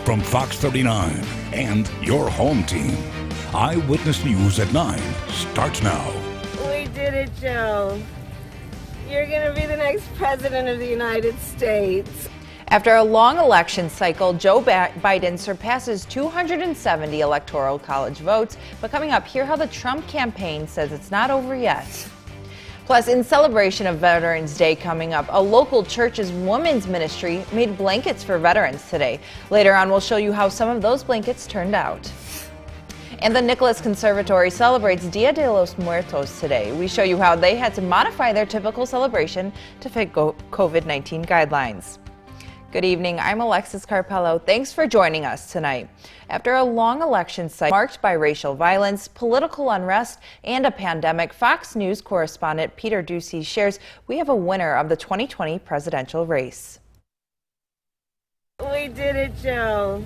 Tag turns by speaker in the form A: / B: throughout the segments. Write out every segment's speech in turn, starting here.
A: from Fox 39 and your home team. Eyewitness News at 9 starts now.
B: We did it, Joe. You're going to be the next president of the United States.
C: After a long election cycle, Joe Biden surpasses 270 Electoral College votes. But coming up, hear how the Trump campaign says it's not over yet. Plus, in celebration of Veterans Day coming up, a local church's women's ministry made blankets for veterans today. Later on, we'll show you how some of those blankets turned out. And the Nicholas Conservatory celebrates Dia de los Muertos today. We show you how they had to modify their typical celebration to fit COVID-19 guidelines. Good evening, I'm Alexis Carpello. Thanks for joining us tonight. After a long election cycle marked by racial violence, political unrest, and a pandemic, Fox News correspondent Peter Ducey shares we have a winner of the 2020 presidential race.
B: We did it, Joe.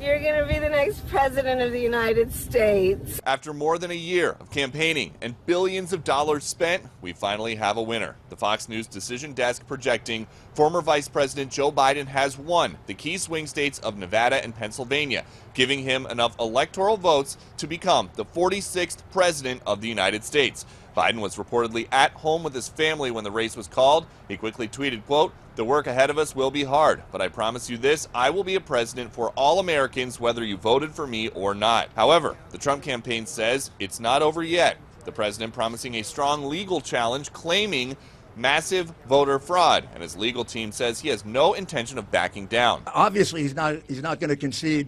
B: You're going to be the next president of the United States.
D: After more than a year of campaigning and billions of dollars spent, we finally have a winner. The Fox News decision desk projecting former Vice President Joe Biden has won the key swing states of Nevada and Pennsylvania, giving him enough electoral votes to become the 46th president of the United States. Biden was reportedly at home with his family when the race was called. He quickly tweeted, quote, "The work ahead of us will be hard, but I promise you this, I will be a president for all Americans, whether you voted for me or not." However, the Trump campaign says it's not over yet. The president promising a strong legal challenge, claiming massive voter fraud, and his legal team says he has no intention of backing down.
E: Obviously, he's not going to concede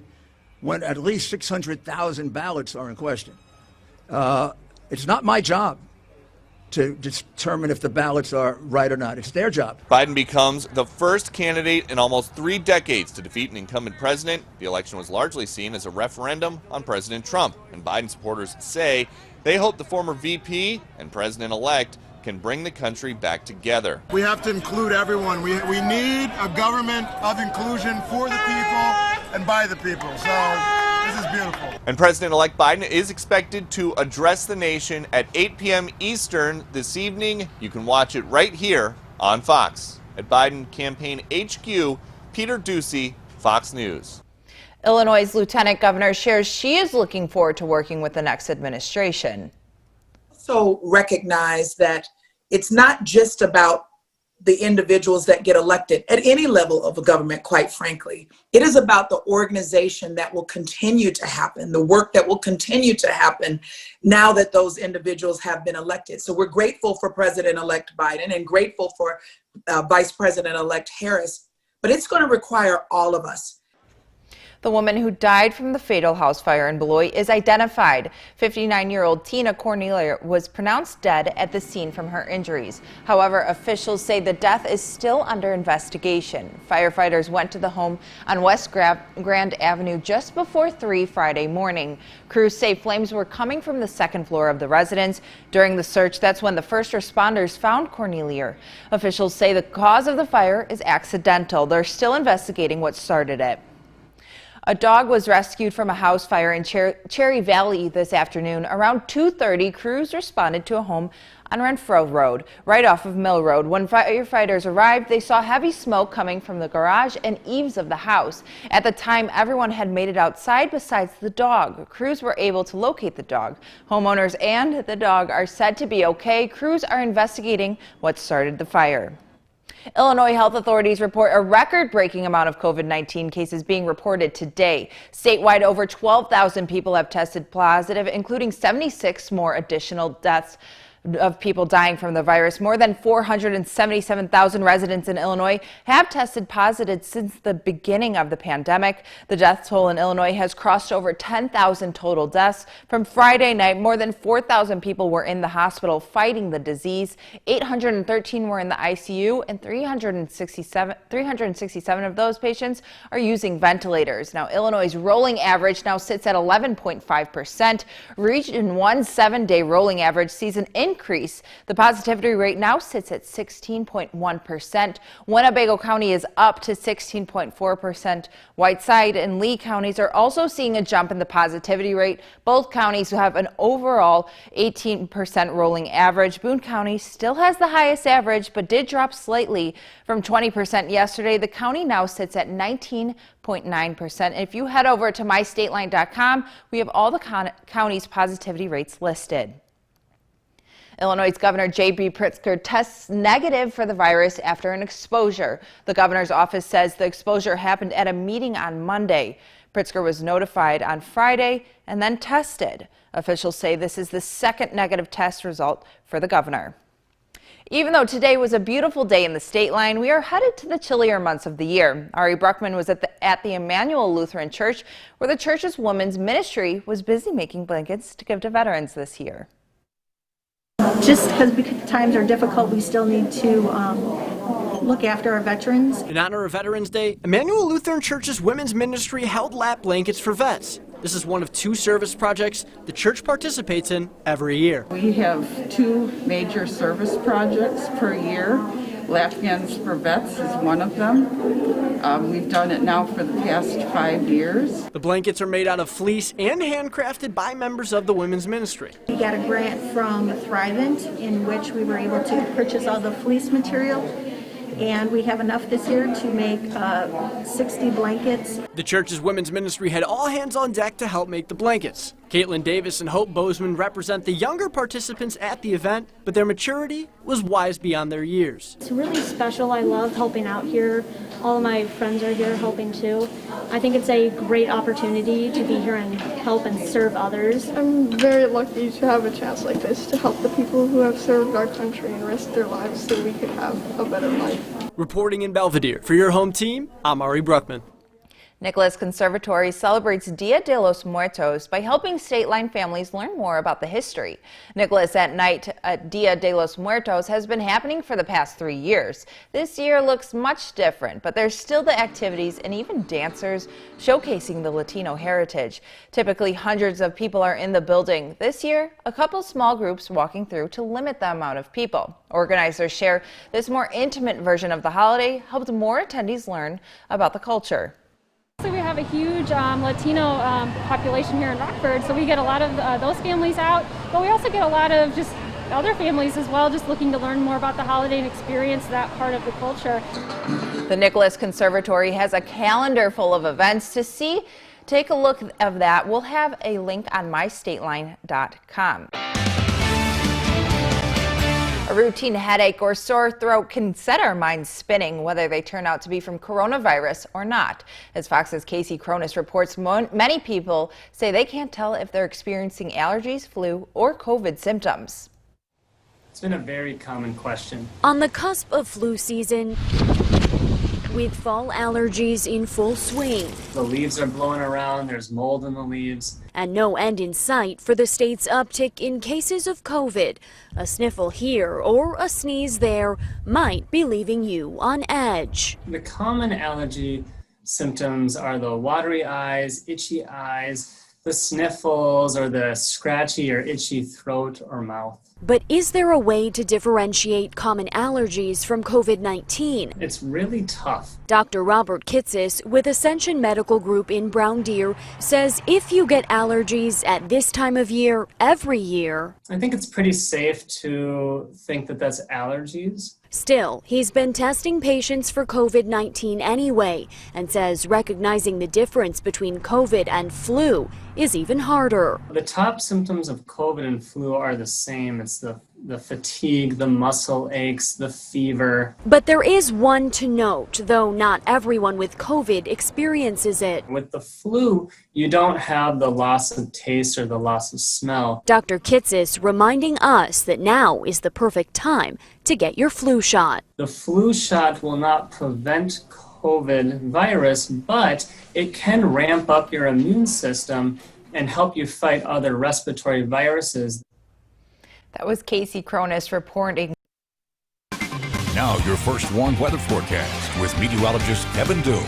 E: when at least 600,000 ballots are in question. It's not my job to determine if the ballots are right or not. It's their job.
D: Biden becomes the first candidate in almost 3 decades to defeat an incumbent president. The election was largely seen as a referendum on President Trump, and Biden supporters say they hope the former VP and president-elect can bring the country back together.
F: We have to include everyone. We need a government of inclusion for the people and by the people. So this is beautiful.
D: And President-elect Biden is expected to address the nation at 8 p.m. Eastern this evening. You can watch it right here on Fox. At Biden Campaign HQ, Peter Ducey, Fox News.
C: Illinois' Lieutenant Governor shares she is looking forward to working with the next administration.
G: So recognize that it's not just about the individuals that get elected at any level of a government, quite frankly. It is about the organization that will continue to happen, the work that will continue to happen now that those individuals have been elected. So we're grateful for President-elect Biden and grateful for Vice President-elect Harris, but it's going to require all of us.
C: The woman who died from the fatal house fire in Beloit is identified. 59-year-old Tina Cornelia was pronounced dead at the scene from her injuries. However, officials say the death is still under investigation. Firefighters went to the home on West Grand Avenue just before 3 Friday morning. Crews say flames were coming from the second floor of the residence. During the search, that's when the first responders found Cornelia. Officials say the cause of the fire is accidental. They're still investigating what started it. A dog was rescued from a house fire in Cherry Valley this afternoon. Around 2:30, crews responded to a home on Renfro Road, right off of Mill Road. When firefighters arrived, they saw heavy smoke coming from the garage and eaves of the house. At the time, everyone had made it outside besides the dog. Crews were able to locate the dog. Homeowners and the dog are said to be okay. Crews are investigating what started the fire. Illinois health authorities report a record-breaking amount of COVID-19 cases being reported today. Statewide, over 12,000 people have tested positive, including 76 more additional deaths of people dying from the virus. More than 477,000 residents in Illinois have tested positive since the beginning of the pandemic. The death toll in Illinois has crossed over 10,000 total deaths. From Friday night, more than 4,000 people were in the hospital fighting the disease. 813 were in the ICU, and 367 of those patients are using ventilators. Now, Illinois' rolling average now sits at 11.5%. Region 1 7-day rolling average sees an increase increase. The positivity rate now sits at 16.1%. Winnebago County is up to 16.4%. Whiteside and Lee counties are also seeing a jump in the positivity rate. Both counties have an overall 18% rolling average. Boone County still has the highest average, but did drop slightly from 20% yesterday. The county now sits at 19.9%. If you head over to mystateline.com, we have all the county's positivity rates listed. Illinois Governor J.B. Pritzker tests negative for the virus after an exposure. The governor's office says the exposure happened at a meeting on Monday. Pritzker was notified on Friday and then tested. Officials say this is the second negative test result for the governor. Even though today was a beautiful day in the state line, we are headed to the chillier months of the year. Ari Bruckman was at the Emmanuel Lutheran Church, where the church's women's ministry was busy making blankets to give to veterans this year.
H: Just because times are difficult, we still need to look after our veterans.
I: In honor of Veterans Day, Emmanuel Lutheran Church's women's ministry held lap blankets for vets. This is one of 2 service projects the church participates in every year.
J: We have 2 major service projects per year. Lap-Hands for Vets is one of them. We've done it now for the past 5 years.
I: The blankets are made out of fleece and handcrafted by members of the women's ministry.
H: We got a grant from Thrivent in which we were able to purchase all the fleece material, and we have enough this year to make 60 blankets.
I: The church's women's ministry had all hands on deck to help make the blankets. Caitlin Davis and Hope Bozeman represent the younger participants at the event, but their maturity was wise beyond their years.
K: It's really special. I love helping out here. All of my friends are here helping too. I think it's a great opportunity to be here and help and serve others.
L: I'm very lucky to have a chance like this to help the people who have served our country and risked their lives so we could have a better life.
I: Reporting in Belvedere for your home team, I'm Ari Bruckman.
C: Nicholas Conservatory celebrates Dia de los Muertos by helping state line families learn more about the history. Nicholas at Night at Dia de los Muertos has been happening for the past 3 years. This year looks much different, but there's still the activities and even dancers showcasing the Latino heritage. Typically, hundreds of people are in the building. This year, a couple small groups walking through to limit the amount of people. Organizers share this more intimate version of the holiday helped more attendees learn about the culture.
K: So we have a huge Latino population here in Rockford, so we get a lot of those families out, but we also get a lot of just other families as well, just looking to learn more about the holiday and experience that part of the culture.
C: The Nicholas Conservatory has a calendar full of events to see. Take a look of that. We'll have a link on mystateline.com. A routine headache or sore throat can set our minds spinning, whether they turn out to be from coronavirus or not. As Fox's Casey Cronus reports, many people say they can't tell if they're experiencing allergies, flu, or COVID symptoms.
M: It's been a very common question.
N: On the cusp of flu season, with fall allergies in full swing.
M: The leaves are blowing around, there's mold in the leaves.
N: And no end in sight for the state's uptick in cases of COVID. A sniffle here or a sneeze there might be leaving you on edge.
M: The common allergy symptoms are the watery eyes, itchy eyes, the sniffles, or the scratchy or itchy throat or mouth.
N: But is there a way to differentiate common allergies from COVID-19?
M: It's really tough.
N: Dr. Robert Kitsis with Ascension Medical Group in Brown Deer says if you get allergies at this time of year, every year.
M: I think it's pretty safe to think that that's allergies.
N: Still, he's been testing patients for COVID-19 anyway and says recognizing the difference between COVID and flu is even harder.
M: The top symptoms of COVID and flu are the same. It's the fatigue, the muscle aches, the fever.
N: But there is one to note, though not everyone with COVID experiences it.
M: With the flu, you don't have the loss of taste or the loss of smell.
N: Dr. Kitsis reminding us that now is the perfect time to get your flu shot.
M: The flu shot will not prevent COVID virus, but it can ramp up your immune system and help you fight other respiratory viruses.
C: That was Casey Cronus reporting.
A: Now your first warned weather forecast with meteorologist Kevin Doom.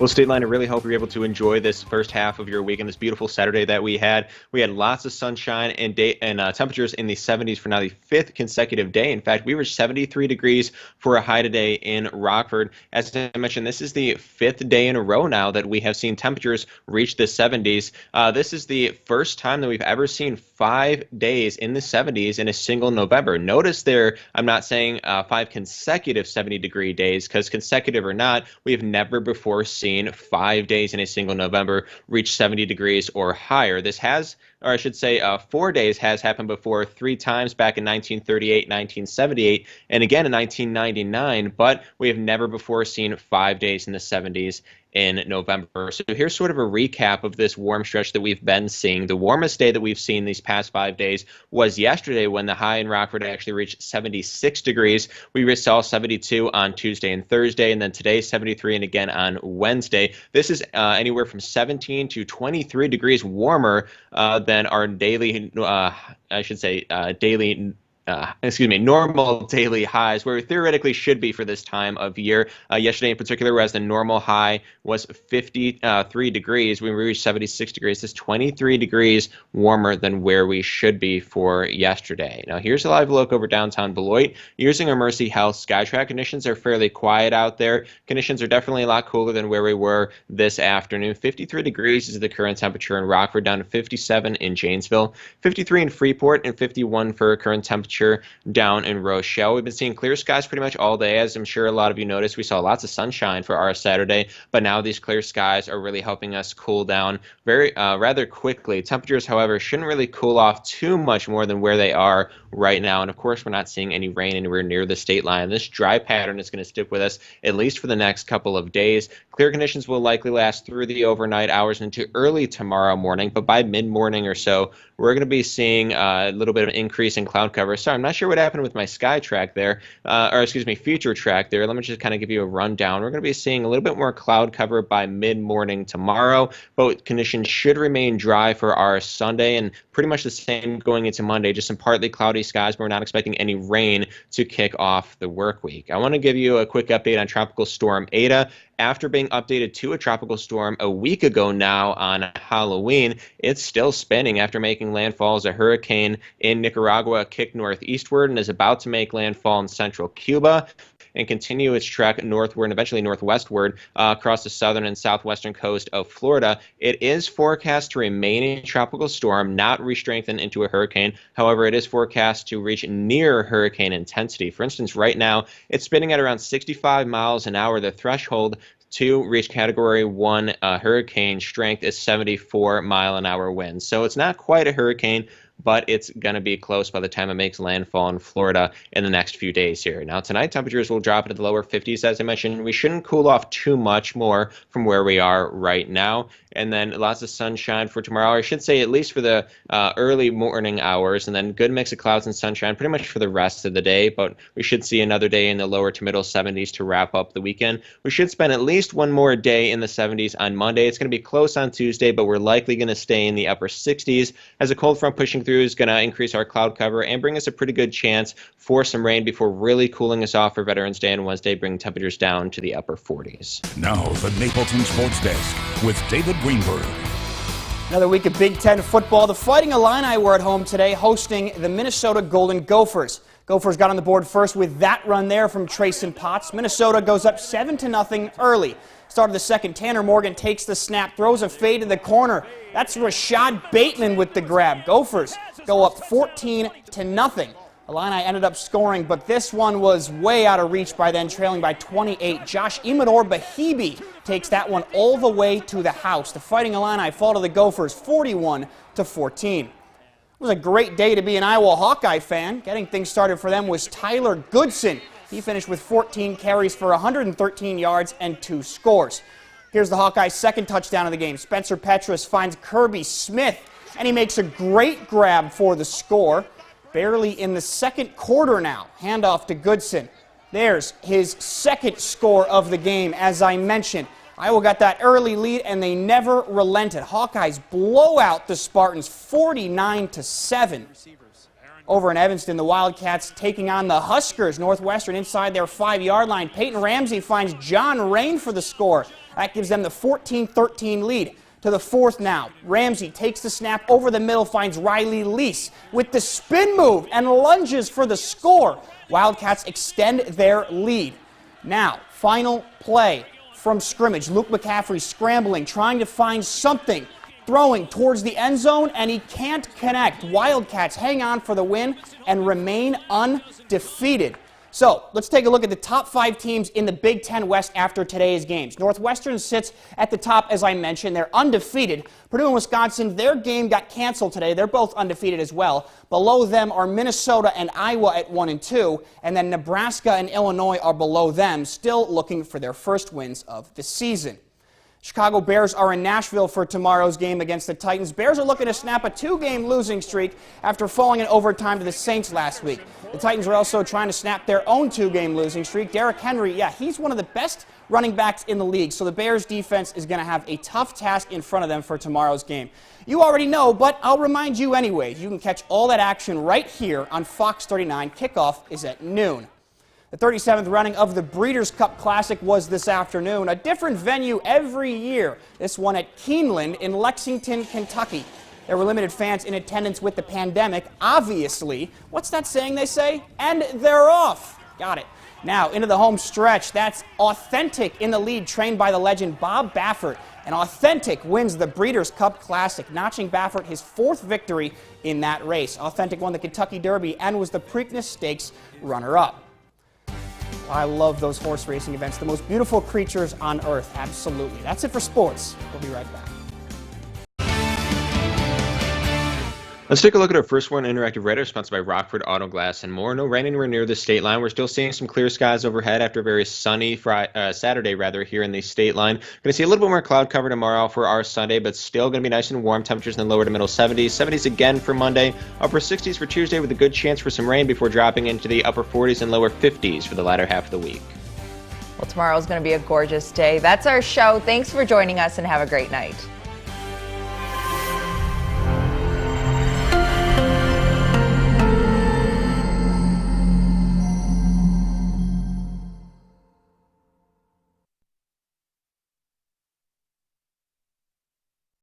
O: Well, State Line, I really hope you're able to enjoy this first half of your weekend, this beautiful Saturday that we had. We had lots of sunshine and temperatures in the 70s for now the 5th consecutive day. In fact, we were 73 degrees for a high today in Rockford. As I mentioned, this is the 5th day in a row now that we have seen temperatures reach the 70s. This is the first time that we've ever seen 5 days in the 70s in a single November. Notice there, I'm not saying 5 consecutive 70-degree days, because consecutive or not, we have never before seen 5 days in a single November reach 70 degrees or higher. This has, or I should say 4 days has happened before 3 times back in 1938, 1978, and again in 1999, but we have never before seen 5 days in the 70s in November. So here's sort of a recap of this warm stretch that we've been seeing. The warmest day that we've seen these past 5 days was yesterday, when the high in Rockford actually reached 76 degrees. We saw 72 on Tuesday and Thursday, and then today 73, and again on Wednesday. This is anywhere from 17 to 23 degrees warmer than our daily, normal daily highs, where we theoretically should be for this time of year. Yesterday in particular, whereas the normal high was 53 degrees, we reached 76 degrees. This is 23 degrees warmer than where we should be for yesterday. Now here's a live look over downtown Beloit. Using our Mercy Health SkyTrack, conditions are fairly quiet out there. Conditions are definitely a lot cooler than where we were this afternoon. 53 degrees is the current temperature in Rockford, down to 57 in Janesville, 53 in Freeport, and 51 for current temperature down in Rochelle. We've been seeing clear skies pretty much all day. As I'm sure a lot of you noticed, we saw lots of sunshine for our Saturday, but now these clear skies are really helping us cool down rather quickly. Temperatures, however, shouldn't really cool off too much more than where they are right now. And of course, we're not seeing any rain anywhere near the state line. This dry pattern is going to stick with us at least for the next couple of days. Clear conditions will likely last through the overnight hours into early tomorrow morning, but by mid-morning or so, we're going to be seeing a little bit of an increase in cloud cover. Sorry, I'm not sure what happened with my sky track there, future track there. Let me just kind of give you a rundown. We're going to be seeing a little bit more cloud cover by mid-morning tomorrow, but conditions should remain dry for our Sunday, and pretty much the same going into Monday. Just some partly cloudy skies, but we're not expecting any rain to kick off the work week. I want to give you a quick update on Tropical Storm Eta. After being updated to a tropical storm a week ago now on Halloween, it's still spinning after making landfall as a hurricane in Nicaragua, kicked northeastward, and is about to make landfall in central Cuba and continue its trek northward and eventually northwestward across the southern and southwestern coast of Florida. It is forecast to remain a tropical storm, not re-strengthen into a hurricane. However, it is forecast to reach near hurricane intensity. For instance, right now, it's spinning at around 65 miles an hour. The threshold to reach Category 1 hurricane strength is 74-mile-an-hour winds. So it's not quite a hurricane, but it's going to be close by the time it makes landfall in Florida in the next few days here. Now, tonight, temperatures will drop into the lower 50s, as I mentioned. We shouldn't cool off too much more from where we are right now. And then lots of sunshine for tomorrow. I should say at least for the early morning hours, and then good mix of clouds and sunshine pretty much for the rest of the day. But we should see another day in the lower to middle 70s to wrap up the weekend. We should spend at least one more day in the 70s on Monday. It's going to be close on Tuesday, but we're likely going to stay in the upper 60s as a cold front pushing through is going to increase our cloud cover and bring us a pretty good chance for some rain before really cooling us off for Veterans Day and Wednesday, bringing temperatures down to the upper 40s.
A: Now, the Napleton Sports Desk with David Greenberg.
P: Another week of Big Ten football. The Fighting Illini were at home today hosting the Minnesota Golden Gophers. Gophers got on the board first with that run there from Trayson Potts. Minnesota goes up 7-0 early. Start of the second, Tanner Morgan takes the snap, throws a fade in the corner. That's Rashad Bateman with the grab. Gophers go up 14-0. Illini ended up scoring, but this one was way out of reach by then, trailing by 28. Josh Imador-Bahibi takes that one all the way to the house. The Fighting Illini fall to the Gophers 41-14. It was a great day to be an Iowa Hawkeye fan. Getting things started for them was Tyler Goodson. He finished with 14 carries for 113 yards and 2 scores. Here's the Hawkeyes' second touchdown of the game. Spencer Petras finds Kirby Smith, and he makes a great grab for the score. Barely in the second quarter now. Handoff to Goodson. There's his second score of the game, as I mentioned. Iowa got that early lead, and they never relented. Hawkeyes blow out the Spartans 49-7. Over in Evanston, the Wildcats taking on the Huskers. Northwestern inside their 5-yard line. Peyton Ramsey finds John Rain for the score. That gives them the 14-13 lead. To the fourth now. Ramsey takes the snap over the middle, finds Riley Lease with the spin move and lunges for the score. Wildcats extend their lead. Now, final play from scrimmage. Luke McCaffrey scrambling, trying to find something. Throwing towards the end zone, and he can't connect. Wildcats hang on for the win and remain undefeated. So let's take a look at the top 5 teams in the Big Ten West after today's games. Northwestern sits at the top, as I mentioned. They're undefeated. Purdue and Wisconsin, their game got canceled today. They're both undefeated as well. Below them are Minnesota and Iowa at 1-2, and then Nebraska and Illinois are below them, still looking for their first wins of the season. Chicago Bears are in Nashville for tomorrow's game against the Titans. Bears are looking to snap a 2-game losing streak after falling in overtime to the Saints last week. The Titans are also trying to snap their own 2-game losing streak. Derrick Henry, he's one of the best running backs in the league, so the Bears defense is going to have a tough task in front of them for tomorrow's game. You already know, but I'll remind you anyways. You can catch all that action right here on Fox 39. Kickoff is at noon. The 37th running of the Breeders' Cup Classic was this afternoon. A different venue every year. This one at Keeneland in Lexington, Kentucky. There were limited fans in attendance with the pandemic, obviously. What's that saying they say? And they're off. Got it. Now, into the home stretch. That's Authentic in the lead, trained by the legend Bob Baffert. And Authentic wins the Breeders' Cup Classic, notching Baffert his 4th victory in that race. Authentic won the Kentucky Derby and was the Preakness Stakes runner-up. I love those horse racing events. The most beautiful creatures on earth, absolutely. That's it for sports. We'll be right back.
O: Let's take a look at our first one, Interactive Radar, sponsored by Rockford Auto Glass and more. No rain anywhere near the state line. We're still seeing some clear skies overhead after a very sunny Saturday here in the state line. Going to see a little bit more cloud cover tomorrow for our Sunday, but still going to be nice and warm. Temperatures in the lower to middle 70s. 70s again for Monday. Upper 60s for Tuesday with a good chance for some rain before dropping into the upper 40s and lower 50s for the latter half of the week.
C: Well, tomorrow is going to be a gorgeous day. That's our show. Thanks for joining us and have a great night.